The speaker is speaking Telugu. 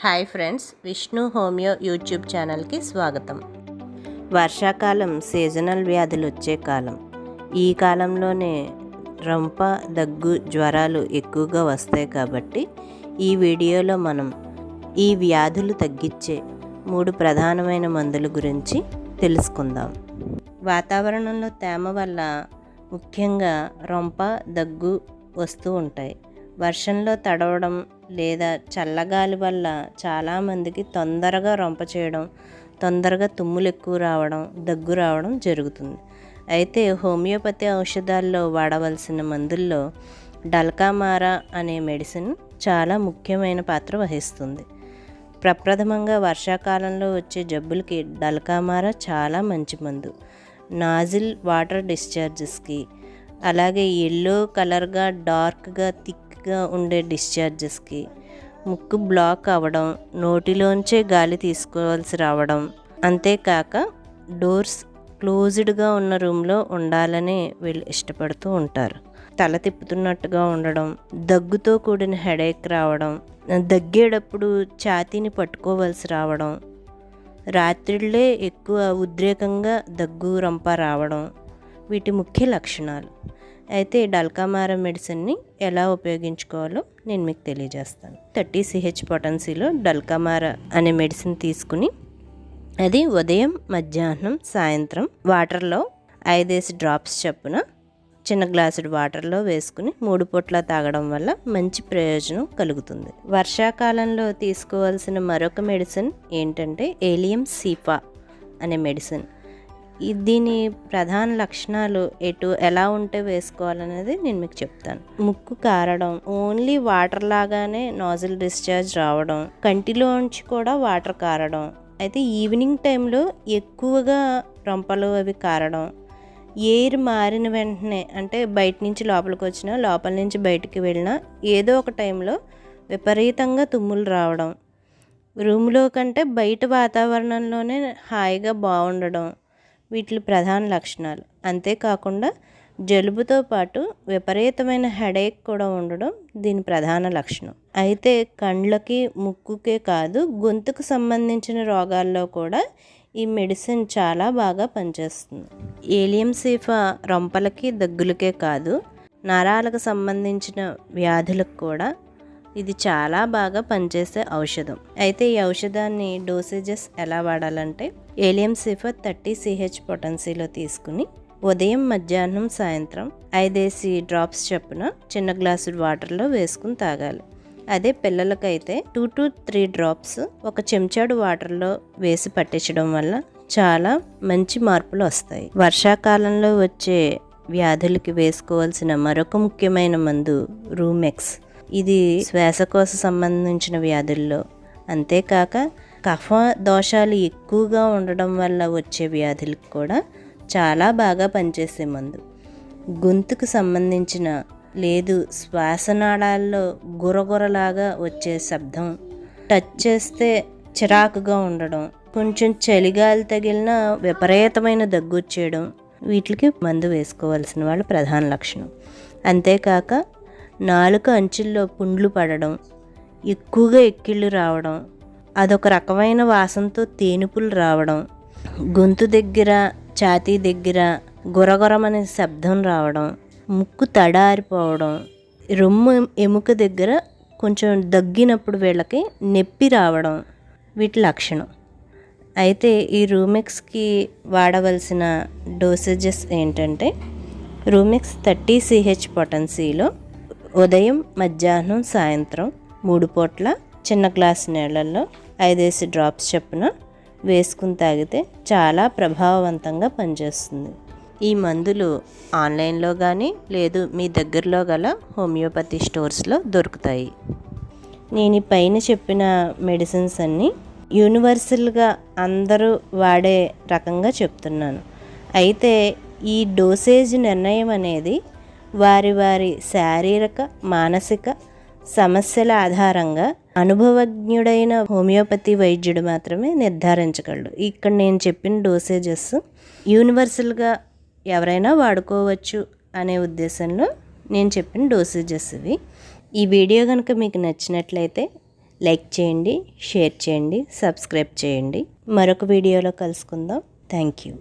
Hi friends, Vishnu homeo YouTube ఛానల్కి స్వాగతం. వర్షాకాలం సీజనల్ వ్యాధులు వచ్చే కాలం. ఈ కాలంలోనే రొంప, దగ్గు, జ్వరాలు ఎక్కువగా వస్తాయి. కాబట్టి ఈ వీడియోలో మనం ఈ వ్యాధులు తగ్గించే 3 ప్రధానమైన మందుల గురించి తెలుసుకుందాం. వాతావరణంలో తేమ వల్ల ముఖ్యంగా రొంప, దగ్గు వస్తూ ఉంటాయి. వర్షంలో తడవడం లేదా చల్లగాలి వల్ల చాలామందికి తొందరగా రొంప చేయడం, తొందరగా తుమ్ములు ఎక్కువ రావడం, దగ్గు రావడం జరుగుతుంది. అయితే హోమియోపతి ఔషధాల్లో వాడవలసిన మందుల్లో డల్కామారా అనే మెడిసిన్ చాలా ముఖ్యమైన పాత్ర వహిస్తుంది. ప్రప్రథమంగా వర్షాకాలంలో వచ్చే జబ్బులకి డల్కామారా చాలా మంచి మందు. నాజిల్ వాటర్ డిశ్చార్జెస్కి, అలాగే ఎల్లో కలర్గా డార్క్గా థిక్గా ఉండే డిశ్చార్జెస్కి, ముక్కు బ్లాక్ అవ్వడం, నోటిలోంచే గాలి తీసుకోవాల్సి రావడం, అంతేకాక డోర్స్ క్లోజ్డ్గా ఉన్న రూమ్లో ఉండాలని వీళ్ళు ఇష్టపడుతూ ఉంటారు. తల తిప్పుతున్నట్టుగా ఉండడం, దగ్గుతో కూడిన హెడేక్ రావడం, దగ్గేటప్పుడు ఛాతీని పట్టుకోవలసి రావడం, రాత్రిళ్ళే ఎక్కువ ఉద్రేకంగా దగ్గు, రొంప రావడం వీటి ముఖ్య లక్షణాలు. అయితే డల్కామారా మెడిసిన్ని ఎలా ఉపయోగించుకోవాలో నేను మీకు తెలియజేస్తాను. 30 పొటెన్సీలో డల్కామారా అనే మెడిసిన్ తీసుకుని అది ఉదయం, మధ్యాహ్నం, సాయంత్రం వాటర్లో 5 డ్రాప్స్ చొప్పున చిన్న గ్లాసుడు వాటర్లో వేసుకుని 3 పూట్ల తాగడం వల్ల మంచి ప్రయోజనం కలుగుతుంది. వర్షాకాలంలో తీసుకోవాల్సిన మరొక మెడిసిన్ ఏంటంటే ఏలియం సీఫా అనే మెడిసిన్. దీని ప్రధాన లక్షణాలు ఎలా ఉంటే వేసుకోవాలనేది నేను మీకు చెప్తాను. ముక్కు కారడం, ఓన్లీ వాటర్ లాగానే నాజిల్ డిశ్చార్జ్ రావడం, కంటిలోంచి కూడా వాటర్ కారడం, అయితే ఈవినింగ్ టైంలో ఎక్కువగా రొంపలు అవి కారడం, ఎయిర్ మారిన వెంటనే అంటే బయట నుంచి లోపలికి వచ్చినా, లోపల నుంచి బయటికి వెళ్ళినా ఏదో ఒక టైంలో విపరీతంగా తుమ్ములు రావడం, రూమ్లో కంటే బయట వాతావరణంలోనే హాయిగా బాగుండడం వీటి ప్రధాన లక్షణాలు. అంతేకాకుండా జలుబుతో పాటు విపరీతమైన హెడేక్ కూడా ఉండడం దీని ప్రధాన లక్షణం. అయితే కండ్లకి, ముక్కుకే కాదు, గొంతుకు సంబంధించిన రోగాల్లో కూడా ఈ మెడిసిన్ చాలా బాగా పనిచేస్తుంది. ఏలియం సీఫా రొంపలకి, దగ్గులకే కాదు, నరాలకు సంబంధించిన వ్యాధులకు కూడా ఇది చాలా బాగా పనిచేసే ఔషధం. అయితే ఈ ఔషధాన్ని డోసేజెస్ ఎలా వాడాలంటే ఏలియం సీఫా 30 పొటెన్సీలో తీసుకుని ఉదయం, మధ్యాహ్నం, సాయంత్రం 5 డ్రాప్స్ చొప్పున చిన్న గ్లాసు వాటర్లో వేసుకుని తాగాలి. అదే పిల్లలకైతే 2 to 3 డ్రాప్స్ ఒక చెంచాడు వాటర్లో వేసి పట్టించడం వల్ల చాలా మంచి మార్పులు వస్తాయి. వర్షాకాలంలో వచ్చే వ్యాధులకి వేసుకోవాల్సిన మరొక ముఖ్యమైన మందు రూమెక్స్. ఇది శ్వాసకోశ సంబంధించిన వ్యాధుల్లో, అంతేకాక కఫ దోషాలు ఎక్కువగా ఉండడం వల్ల వచ్చే వ్యాధులకు కూడా చాలా బాగా పనిచేసే మందు. గొంతుకు సంబంధించిన లేదు శ్వాసనాళాల్లో గురగురలాగా వచ్చే శబ్దం, టచ్ చేస్తే చిరాకుగా ఉండడం, కొంచెం చలిగాలి తగిలిన విపరీతమైన దగ్గు వచ్చేయడం వీటికి మందు వేసుకోవాల్సిన వాళ్ళ ప్రధాన లక్షణం. అంతేకాక నాలుక అంచుల్లో పుండ్లు పడడం, ఎక్కువగా ఎక్కిళ్ళు రావడం, అదొక రకమైన వాసనతో తేనుపులు రావడం, గొంతు దగ్గర, ఛాతీ దగ్గర గురగురమనే శబ్దం రావడం, ముక్కు తడారిపోవడం, రొమ్ము ఎముక దగ్గర కొంచెం దగ్గినప్పుడు వీళ్ళకి నొప్పి రావడం వీటి లక్షణం. అయితే ఈ రూమెక్స్కి వాడవలసిన డోసేజెస్ ఏంటంటే రూమెక్స్ 30 పొటెన్సీలో ఉదయం, మధ్యాహ్నం, సాయంత్రం 3 పూట్ల చిన్న గ్లాసు నీళ్ళల్లో 5 డ్రాప్స్ చొప్పున వేసుకుని తాగితే చాలా ప్రభావవంతంగా పనిచేస్తుంది. ఈ మందులు ఆన్లైన్లో కానీ లేదు మీ దగ్గరలో గల హోమియోపతి స్టోర్స్లో దొరుకుతాయి. నేను ఈ పైన చెప్పిన మెడిసిన్స్ అన్నీ యూనివర్సల్గా అందరూ వాడే రకంగా చెప్తున్నాను. అయితే ఈ డోసేజ్ నిర్ణయం అనేది వారి వారి శారీరక, మానసిక సమస్యల ఆధారంగా అనుభవజ్ఞుడైన హోమియోపతి వైద్యుడు మాత్రమే నిర్ధారించగలడు. ఇక్కడ నేను చెప్పిన డోసేజెస్ యూనివర్సల్గా ఎవరైనా వాడుకోవచ్చు అనే ఉద్దేశంలో నేను చెప్పిన డోసేజెస్ ఇవి. ఈ వీడియో కనుక మీకు నచ్చినట్లయితే లైక్ చేయండి, షేర్ చేయండి, సబ్స్క్రైబ్ చేయండి. మరొక వీడియోలో కలుసుకుందాం. Thank you.